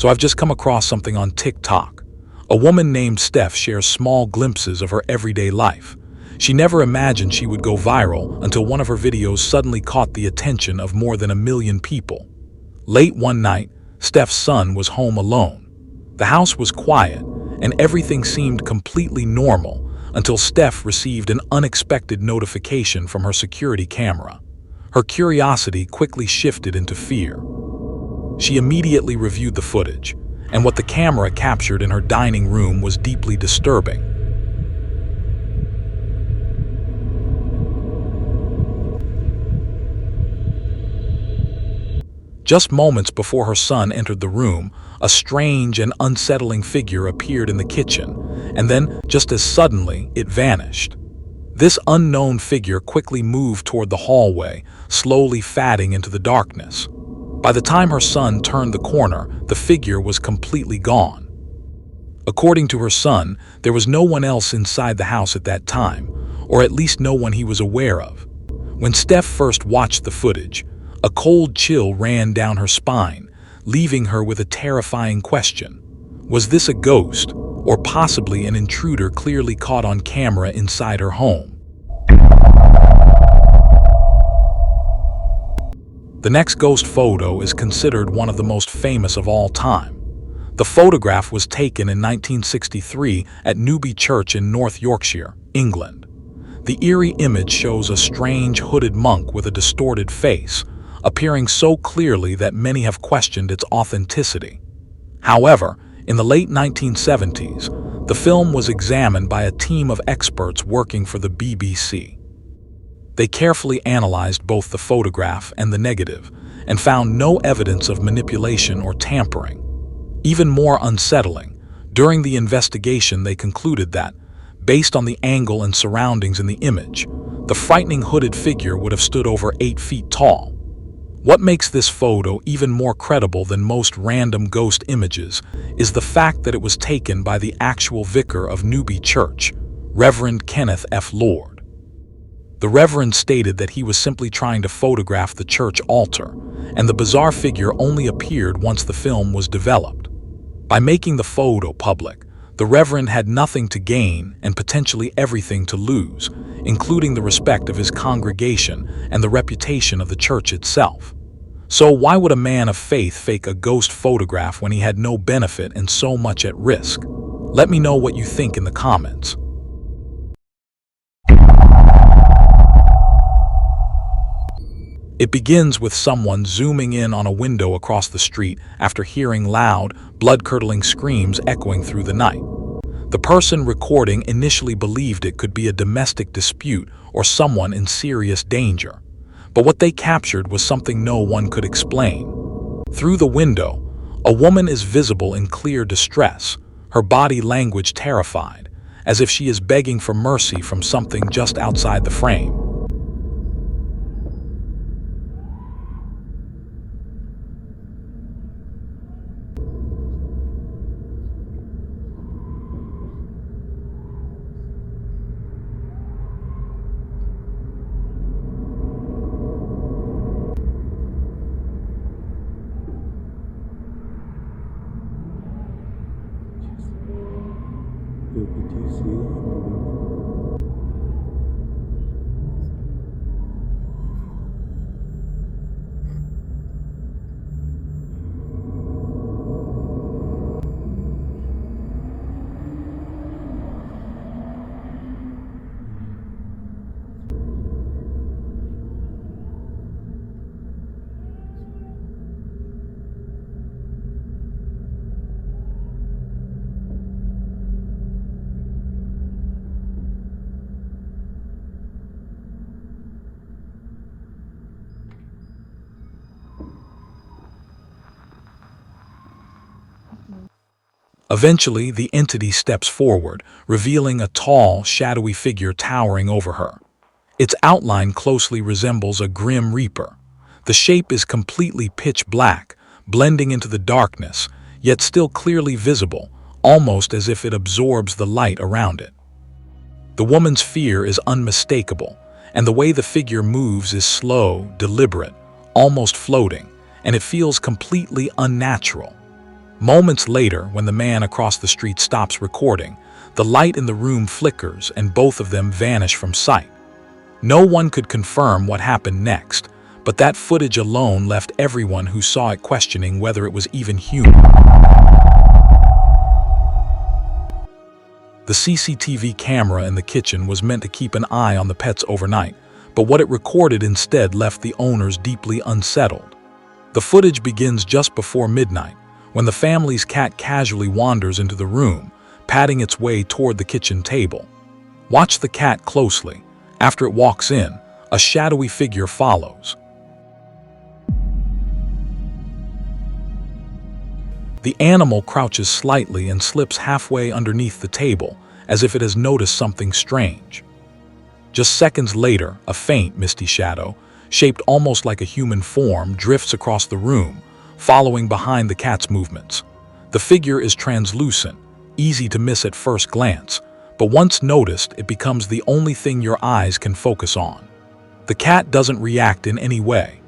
So I've just come across something on TikTok. A woman named Steph shares small glimpses of her everyday life. She never imagined she would go viral until one of her videos suddenly caught the attention of more than 1 million people. Late one night, Steph's son was home alone. The house was quiet, and everything seemed completely normal until Steph received an unexpected notification from her security camera. Her curiosity quickly shifted into fear. She immediately reviewed the footage, and what the camera captured in her dining room was deeply disturbing. Just moments before her son entered the room, a strange and unsettling figure appeared in the kitchen, and then, just as suddenly, it vanished. This unknown figure quickly moved toward the hallway, slowly fading into the darkness. By the time her son turned the corner, the figure was completely gone. According to her son, there was no one else inside the house at that time, or at least no one he was aware of. When Steph first watched the footage, a cold chill ran down her spine, leaving her with a terrifying question. Was this a ghost, or possibly an intruder clearly caught on camera inside her home? The next ghost photo is considered one of the most famous of all time. The photograph was taken in 1963 at Newbie Church in North Yorkshire, England. The eerie image shows a strange hooded monk with a distorted face, appearing so clearly that many have questioned its authenticity. However, in the late 1970s, the film was examined by a team of experts working for the BBC. They carefully analyzed both the photograph and the negative and found no evidence of manipulation or tampering. Even more unsettling, during the investigation they concluded that, based on the angle and surroundings in the image, the frightening hooded figure would have stood over 8 feet tall. What makes this photo even more credible than most random ghost images is the fact that it was taken by the actual vicar of Newbie Church, Reverend Kenneth F. Lord. The Reverend stated that he was simply trying to photograph the church altar, and the bizarre figure only appeared once the film was developed. By making the photo public, the Reverend had nothing to gain and potentially everything to lose, including the respect of his congregation and the reputation of the church itself. So why would a man of faith fake a ghost photograph when he had no benefit and so much at risk? Let me know what you think in the comments. It begins with someone zooming in on a window across the street after hearing loud, blood-curdling screams echoing through the night. The person recording initially believed it could be a domestic dispute or someone in serious danger. But what they captured was something no one could explain. Through the window, a woman is visible in clear distress, her body language terrified, as if she is begging for mercy from something just outside the frame. Newbie, do you see that? Eventually, the entity steps forward, revealing a tall, shadowy figure towering over her. Its outline closely resembles a grim reaper. The shape is completely pitch black, blending into the darkness, yet still clearly visible, almost as if it absorbs the light around it. The woman's fear is unmistakable, and the way the figure moves is slow, deliberate, almost floating, and it feels completely unnatural. Moments later, when the man across the street stops recording, the light in the room flickers and both of them vanish from sight. No one could confirm what happened next, but that footage alone left everyone who saw it questioning whether it was even human. The CCTV camera in the kitchen was meant to keep an eye on the pets overnight, but what it recorded instead left the owners deeply unsettled. The footage begins just before midnight, when the family's cat casually wanders into the room, patting its way toward the kitchen table. Watch the cat closely. After it walks in, a shadowy figure follows. The animal crouches slightly and slips halfway underneath the table, as if it has noticed something strange. Just seconds later, a faint, misty shadow, shaped almost like a human form, drifts across the room, following behind the cat's movements. The figure is translucent, easy to miss at first glance, but once noticed, it becomes the only thing your eyes can focus on. The cat doesn't react in any way.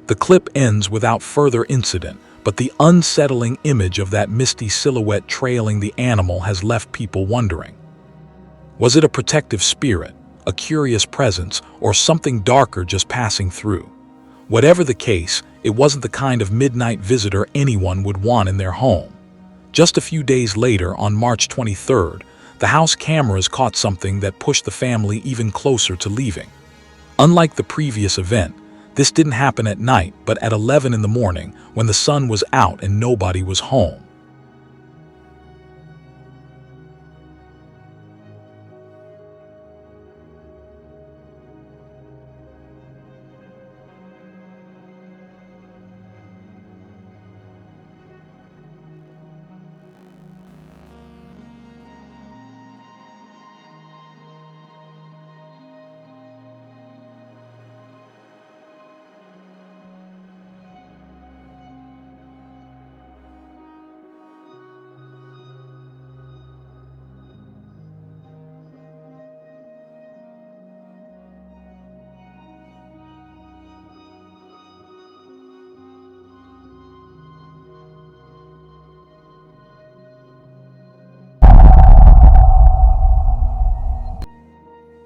The clip ends without further incident, but the unsettling image of that misty silhouette trailing the animal has left people wondering. Was it a protective spirit, a curious presence, or something darker just passing through? Whatever the case, it wasn't the kind of midnight visitor anyone would want in their home. Just a few days later, on March 23rd, the house cameras caught something that pushed the family even closer to leaving. Unlike the previous event, this didn't happen at night, but at 11 in the morning, when the sun was out and nobody was home.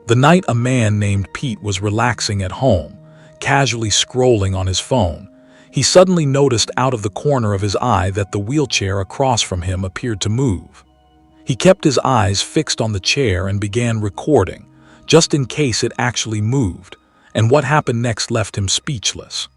The night a man named Pete was relaxing at home, casually scrolling on his phone, he suddenly noticed out of the corner of his eye that the wheelchair across from him appeared to move. He kept his eyes fixed on the chair and began recording, just in case it actually moved, and what happened next left him speechless.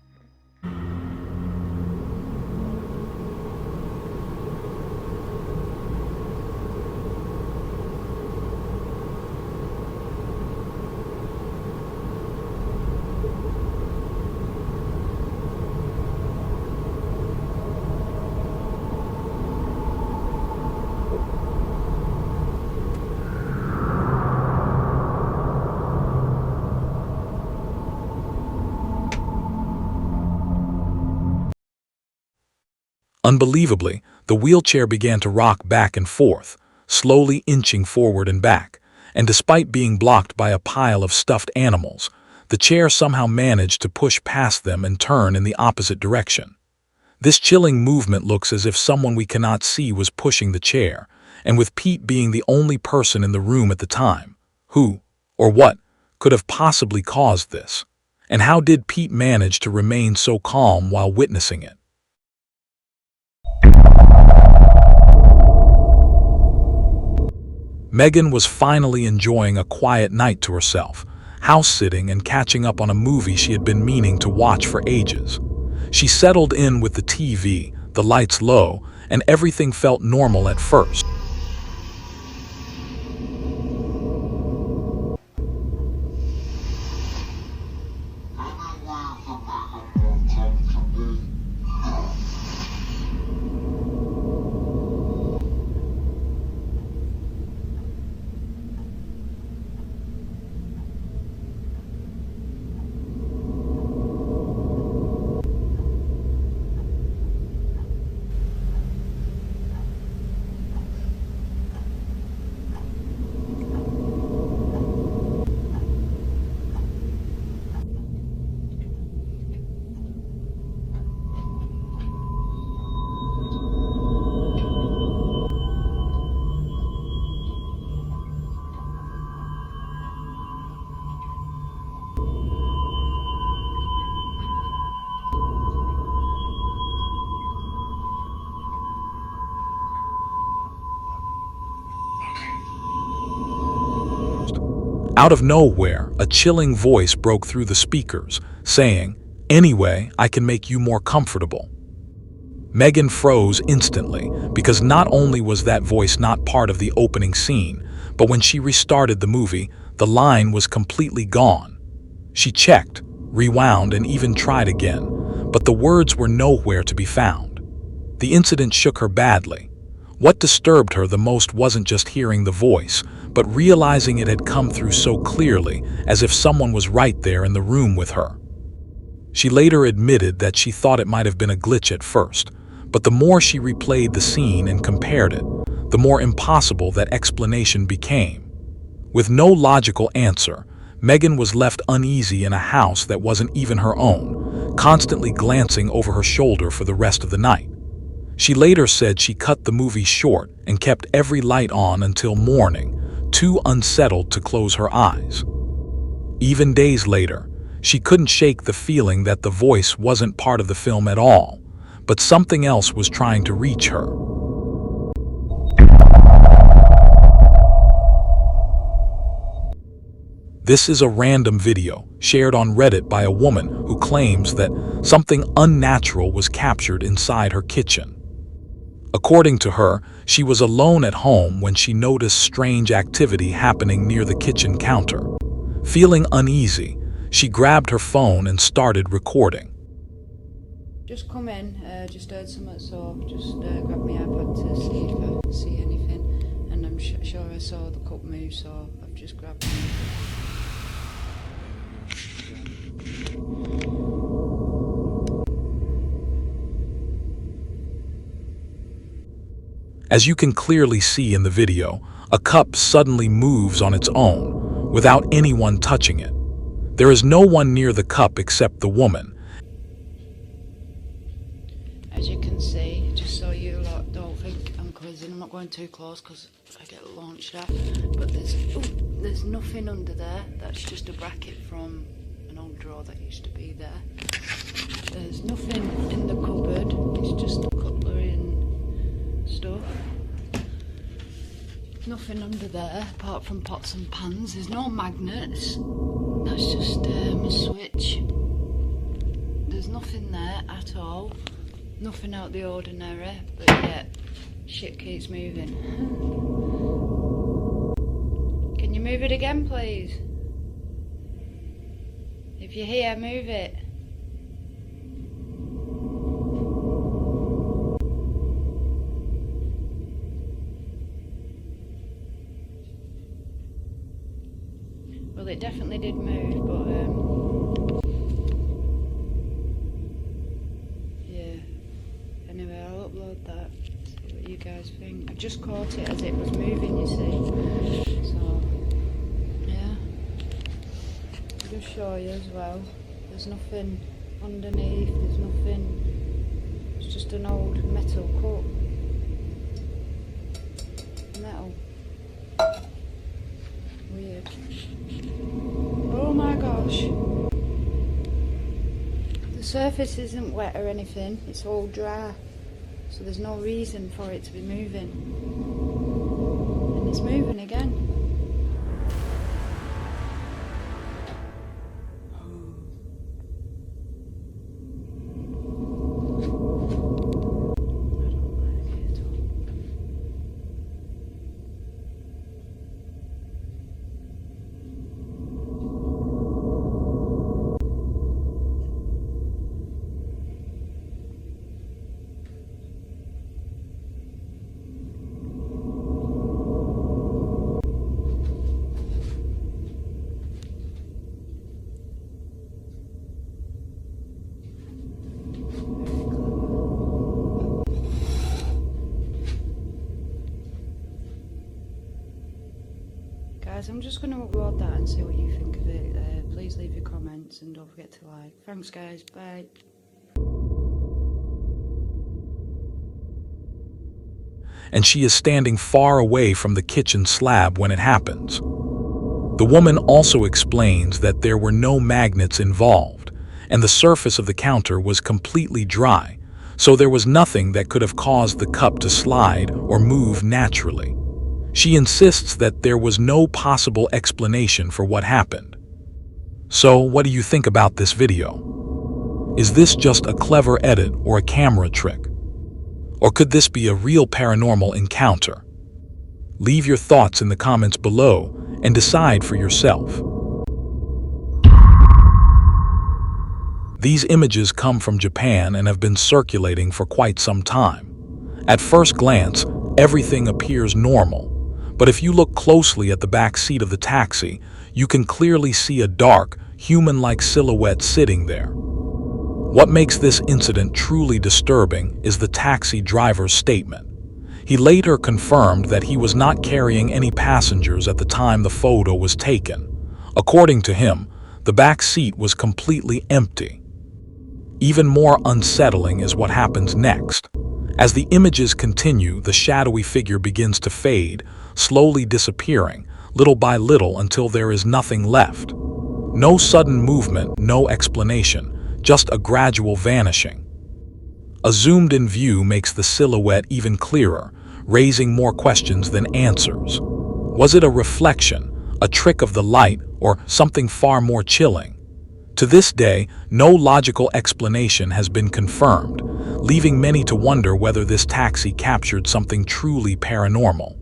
Unbelievably, the wheelchair began to rock back and forth, slowly inching forward and back, and despite being blocked by a pile of stuffed animals, the chair somehow managed to push past them and turn in the opposite direction. This chilling movement looks as if someone we cannot see was pushing the chair, and with Pete being the only person in the room at the time, who, or what, could have possibly caused this? And how did Pete manage to remain so calm while witnessing it? Megan was finally enjoying a quiet night to herself, house-sitting and catching up on a movie she had been meaning to watch for ages. She settled in with the TV, the lights low, and everything felt normal at first. Out of nowhere, a chilling voice broke through the speakers, saying, "Anyway, I can make you more comfortable." Megan froze instantly, because not only was that voice not part of the opening scene, but when she restarted the movie, the line was completely gone. She checked, rewound, and even tried again, but the words were nowhere to be found. The incident shook her badly. What disturbed her the most wasn't just hearing the voice, but realizing it had come through so clearly, as if someone was right there in the room with her. She later admitted that she thought it might have been a glitch at first, but the more she replayed the scene and compared it, the more impossible that explanation became. With no logical answer, Megan was left uneasy in a house that wasn't even her own, constantly glancing over her shoulder for the rest of the night. She later said she cut the movie short and kept every light on until morning, too unsettled to close her eyes. Even days later, she couldn't shake the feeling that the voice wasn't part of the film at all, but something else was trying to reach her. This is a random video shared on Reddit by a woman who claims that something unnatural was captured inside her kitchen. According to her, she was alone at home when she noticed strange activity happening near the kitchen counter. Feeling uneasy, she grabbed her phone and started recording. Just come in, just heard something, so just grabbed my iPad to see if I can see anything, and I'm sure I saw the cup move, so I've just grabbed it. As you can clearly see in the video, a cup suddenly moves on its own, without anyone touching it. There is no one near the cup except the woman. As you can see, just so you lot don't think I'm quizzing, I'm not going too close because I get launched at, but there's nothing under there. That's just a bracket from an old drawer that used to be there. There's nothing in the cupboard, it's just cutlery and stuff. Nothing under there apart from pots and pans. There's no magnets. That's just a switch. There's nothing there at all. Nothing out the ordinary, but yet shit keeps moving. Can you move it again, please? If you're here, move it. Well, it definitely did move, but yeah. Anyway, I'll upload that, see what you guys think. I just caught it as it was moving, you see. So, yeah. I'll just show you as well. There's nothing underneath, there's nothing. It's just an old metal cup. Metal. Weird. Oh my gosh. The surface isn't wet or anything, it's all dry. So there's no reason for it to be moving. And it's moving again. Guys, I'm just going to upload that and see what you think of it. Please leave your comments and don't forget to like. Thanks guys, bye. And she is standing far away from the kitchen slab when it happens. The woman also explains that there were no magnets involved, and the surface of the counter was completely dry, so there was nothing that could have caused the cup to slide or move naturally. She insists that there was no possible explanation for what happened. So, what do you think about this video? Is this just a clever edit or a camera trick? Or could this be a real paranormal encounter? Leave your thoughts in the comments below and decide for yourself. These images come from Japan and have been circulating for quite some time. At first glance, everything appears normal, but if you look closely at the back seat of the taxi, you can clearly see a dark, human-like silhouette sitting there. What makes this incident truly disturbing is the taxi driver's statement. He later confirmed that he was not carrying any passengers at the time the photo was taken. According to him, the back seat was completely empty. Even more unsettling is what happens next. As the images continue, the shadowy figure begins to fade, slowly disappearing, little by little until there is nothing left. No sudden movement, no explanation, just a gradual vanishing. A zoomed-in view makes the silhouette even clearer, raising more questions than answers. Was it a reflection, a trick of the light, or something far more chilling? To this day, no logical explanation has been confirmed, leaving many to wonder whether this taxi captured something truly paranormal.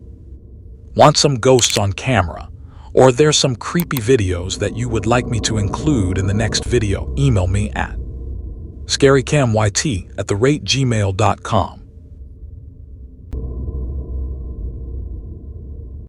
Want some ghosts on camera? Or there's some creepy videos that you would like me to include in the next video? Email me at scarycammyt@gmail.com.